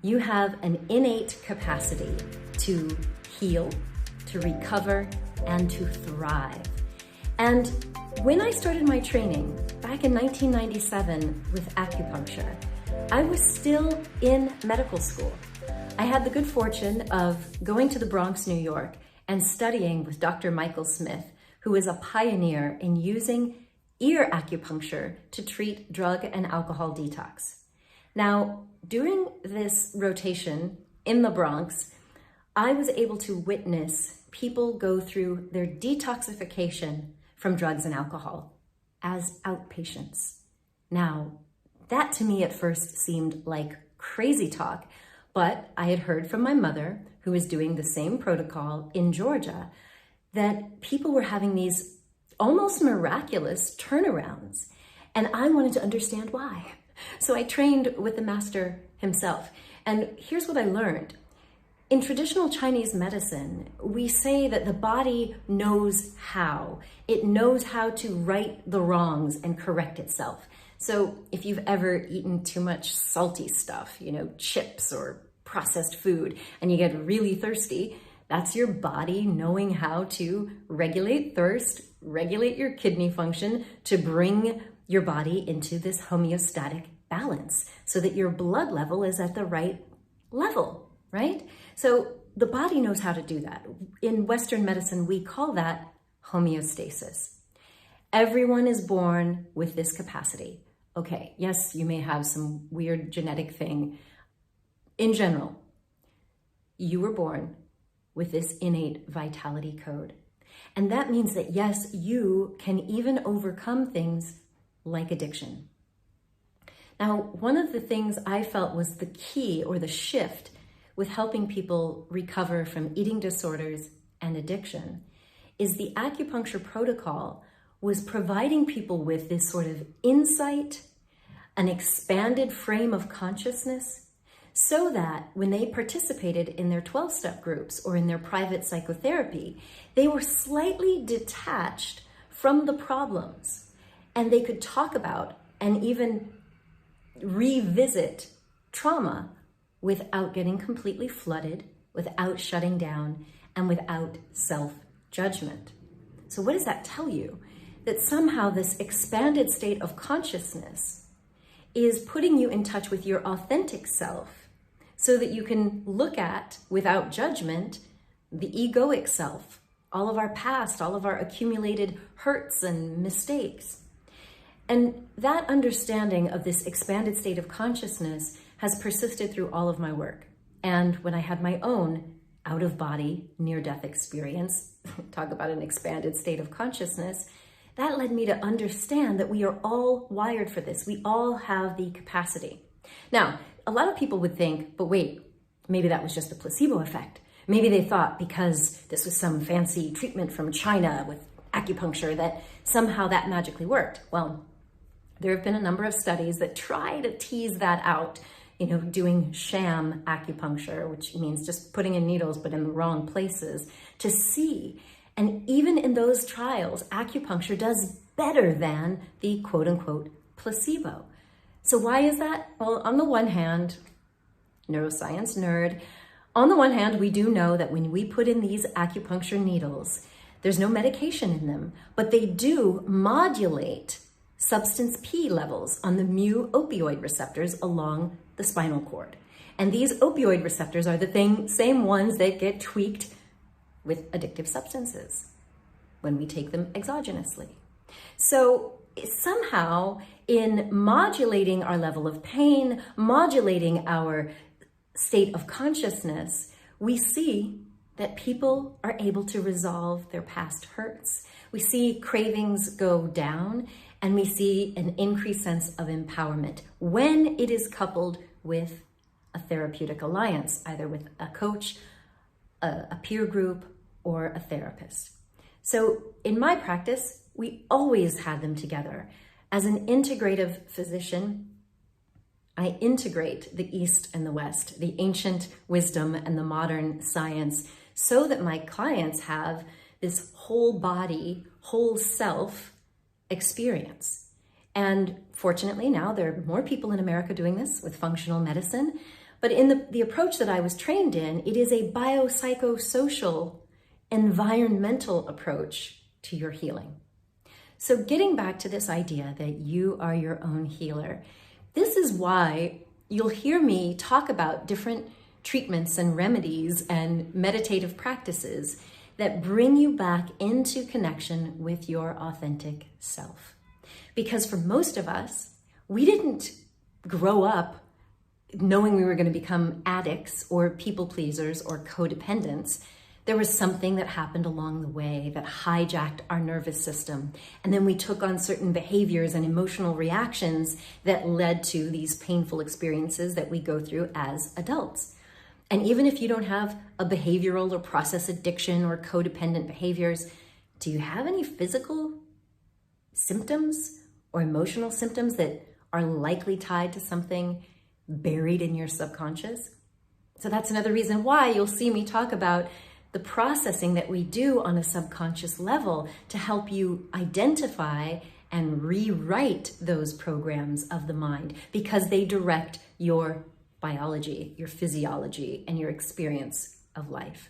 You have an innate capacity to heal, to recover, and to thrive. And when I started my training back in 1997 with acupuncture, I was still in medical school. I had the good fortune of going to the Bronx, New York, and studying with Dr. Michael Smith, who is a pioneer in using ear acupuncture to treat drug and alcohol detox. Now, during this rotation in the Bronx, I was able to witness people go through their detoxification from drugs and alcohol as outpatients. Now, that to me at first seemed like crazy talk, but I had heard from my mother, who was doing the same protocol in Georgia, that people were having these almost miraculous turnarounds, and I wanted to understand why. So I trained with the master himself, and here's what I learned. In traditional Chinese medicine, we say that the body knows how. It knows how to right the wrongs and correct itself. So if you've ever eaten too much salty stuff, chips or processed food, and you get really thirsty, that's your body knowing how to regulate thirst, regulate your kidney function to bring your body into this homeostatic balance so that your blood level is at the right level, right? So the body knows how to do that. In Western medicine, we call that homeostasis. Everyone is born with this capacity. Okay, yes, you may have some weird genetic thing. In general, you were born with this innate vitality code. And that means that yes, you can even overcome things like addiction. Now, one of the things I felt was the key or the shift with helping people recover from eating disorders and addiction is the acupuncture protocol was providing people with this sort of insight, an expanded frame of consciousness, so that when they participated in their 12-step groups or in their private psychotherapy, they were slightly detached from the problems, and they could talk about and even revisit trauma without getting completely flooded, without shutting down, and without self-judgment. So what does that tell you? That somehow this expanded state of consciousness is putting you in touch with your authentic self so that you can look at, without judgment, the egoic self, all of our past, all of our accumulated hurts and mistakes. And that understanding of this expanded state of consciousness has persisted through all of my work. And when I had my own out-of-body near-death experience, talk about an expanded state of consciousness, that led me to understand that we are all wired for this. We all have the capacity. Now, a lot of people would think, but wait, maybe that was just a placebo effect. Maybe they thought because this was some fancy treatment from China with acupuncture that somehow that magically worked. Well, there have been a number of studies that try to tease that out, doing sham acupuncture, which means just putting in needles but in the wrong places, to see. And even in those trials, acupuncture does better than the quote-unquote placebo. So why is that? Well, on the one hand, neuroscience nerd, on the one hand, we do know that when we put in these acupuncture needles, there's no medication in them, but they do modulate substance P levels on the mu opioid receptors along the spinal cord. And these opioid receptors are the same ones that get tweaked with addictive substances when we take them exogenously. So somehow in modulating our level of pain, modulating our state of consciousness, we see that people are able to resolve their past hurts. We see cravings go down, and we see an increased sense of empowerment when it is coupled with a therapeutic alliance, either with a coach, a peer group, or a therapist. So in my practice, we always had them together. As an integrative physician, I integrate the East and the West, the ancient wisdom and the modern science, so that my clients have this whole body, whole self experience. And fortunately now there are more people in America doing this with functional medicine, But in the approach that I was trained in, it is a biopsychosocial, environmental approach to your healing. So getting back to this idea that you are your own healer, this is why you'll hear me talk about different treatments and remedies and meditative practices that bring you back into connection with your authentic self. Because for most of us, we didn't grow up knowing we were going to become addicts or people pleasers or codependents. There was something that happened along the way that hijacked our nervous system. And then we took on certain behaviors and emotional reactions that led to these painful experiences that we go through as adults. And even if you don't have a behavioral or process addiction or codependent behaviors, do you have any physical symptoms or emotional symptoms that are likely tied to something buried in your subconscious? So that's another reason why you'll see me talk about the processing that we do on a subconscious level to help you identify and rewrite those programs of the mind, because they direct your biology, your physiology, and your experience of life.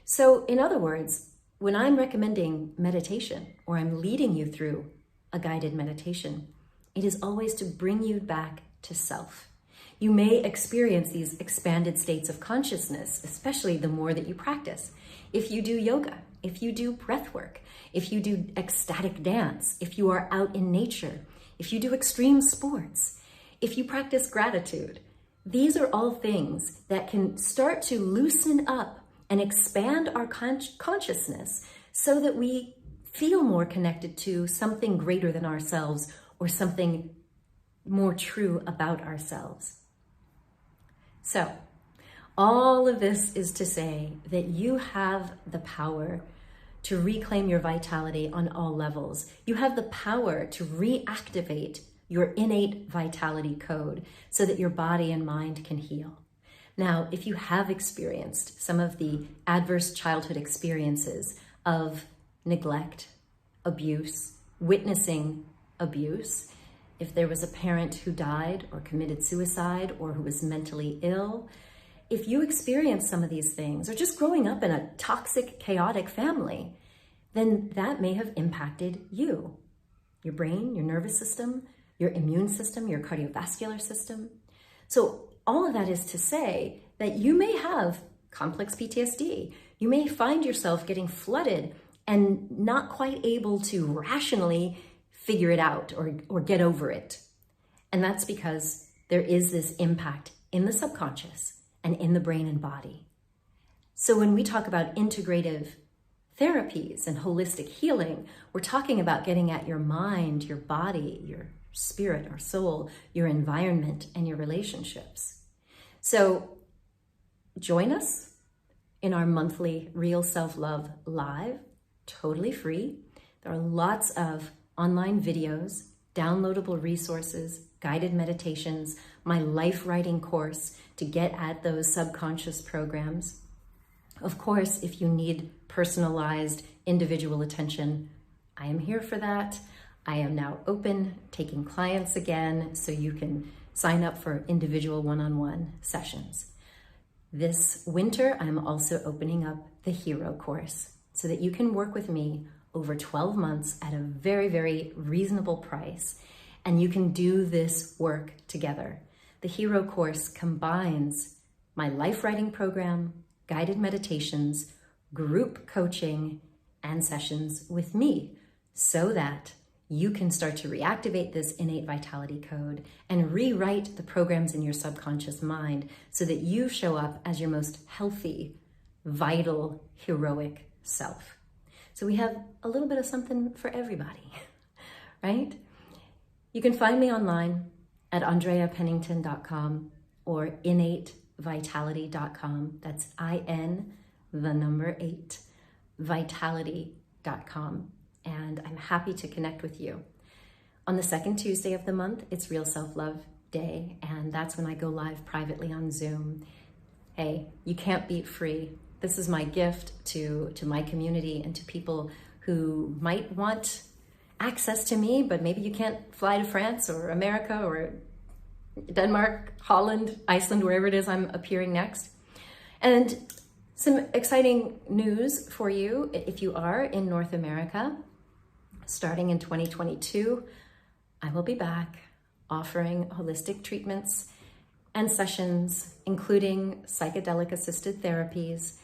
So in other words, when I'm recommending meditation or I'm leading you through a guided meditation, it is always to bring you back to self. You may experience these expanded states of consciousness, especially the more that you practice. If you do yoga, if you do breath work, if you do ecstatic dance, if you are out in nature, if you do extreme sports, if you practice gratitude, these are all things that can start to loosen up and expand our consciousness so that we feel more connected to something greater than ourselves or something more true about ourselves. So, all of this is to say that you have the power to reclaim your vitality on all levels. You have the power to reactivate your innate vitality code so that your body and mind can heal. Now, if you have experienced some of the adverse childhood experiences of neglect, abuse, witnessing abuse, if there was a parent who died or committed suicide or who was mentally ill, if you experienced some of these things, or just growing up in a toxic, chaotic family, then that may have impacted you, your brain, your nervous system, your immune system, your cardiovascular system. So all of that is to say that you may have complex PTSD. You may find yourself getting flooded and not quite able to rationally figure it out or get over it. And that's because there is this impact in the subconscious and in the brain and body. So when we talk about integrative therapies and holistic healing, we're talking about getting at your mind, your body, your spirit or soul, your environment, and your relationships. So join us in our monthly Real Self-Love Live, totally free. There are lots of online videos, downloadable resources, guided meditations, my life writing course to get at those subconscious programs. Of course, if you need personalized individual attention, I am here for that. I am now open, taking clients again, so you can sign up for individual one-on-one sessions. This winter, I'm also opening up the Hero course so that you can work with me over 12 months at a very, very reasonable price, and you can do this work together. The Hero course combines my life writing program, guided meditations, group coaching, and sessions with me so that you can start to reactivate this innate vitality code and rewrite the programs in your subconscious mind so that you show up as your most healthy, vital, heroic self. So we have a little bit of something for everybody, right? You can find me online at andreapennington.com or innatevitality.com. That's IN8 vitality.com. And I'm happy to connect with you. On the second Tuesday of the month, it's Real Self-Love Day, and that's when I go live privately on Zoom. Hey, you can't beat free. This is my gift to my community and to people who might want access to me, but maybe you can't fly to France or America or Denmark, Holland, Iceland, wherever it is I'm appearing next. And some exciting news for you if you are in North America. Starting in 2022, I will be back offering holistic treatments and sessions, including psychedelic-assisted therapies.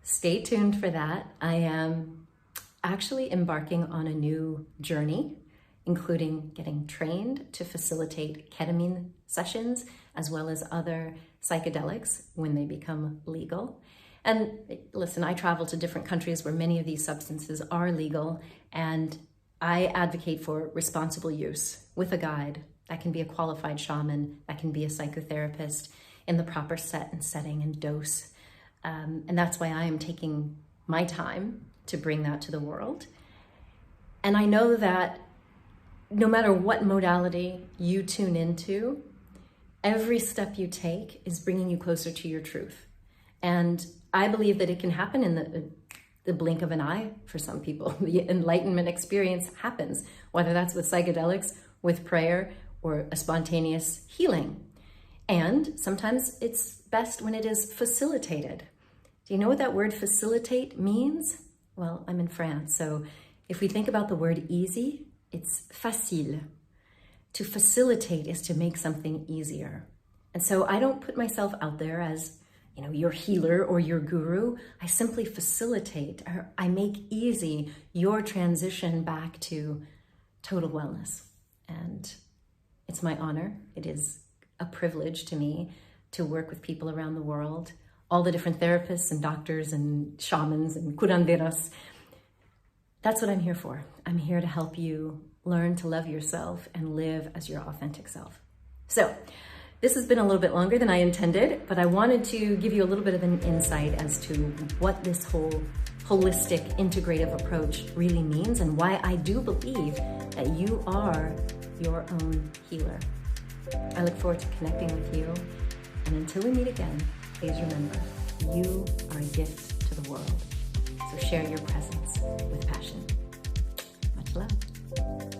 Stay tuned for that. I am actually embarking on a new journey, including getting trained to facilitate ketamine sessions, as well as other psychedelics when they become legal. And listen, I travel to different countries where many of these substances are legal, and I advocate for responsible use with a guide. That can be a qualified shaman, that can be a psychotherapist in the proper set and setting and dose. And that's why I am taking my time to bring that to the world. And I know that no matter what modality you tune into, every step you take is bringing you closer to your truth. And I believe that it can happen in the blink of an eye for some people. The enlightenment experience happens, whether that's with psychedelics, with prayer, or a spontaneous healing. And sometimes it's best when it is facilitated. Do you know what that word facilitate means? Well, I'm in France, so if we think about the word easy, it's facile. To facilitate is to make something easier. And so I don't put myself out there as, your healer or your guru. I simply facilitate, or I make easy your transition back to total wellness. And it's my honor. It is a privilege to me to work with people around the world, all the different therapists and doctors and shamans and curanderos. That's what I'm here for. I'm here to help you learn to love yourself and live as your authentic self. So this has been a little bit longer than I intended, but I wanted to give you a little bit of an insight as to what this whole holistic, integrative approach really means and why I do believe that you are your own healer. I look forward to connecting with you. And until we meet again, please remember, you are a gift to the world. So share your presence with passion. Much love.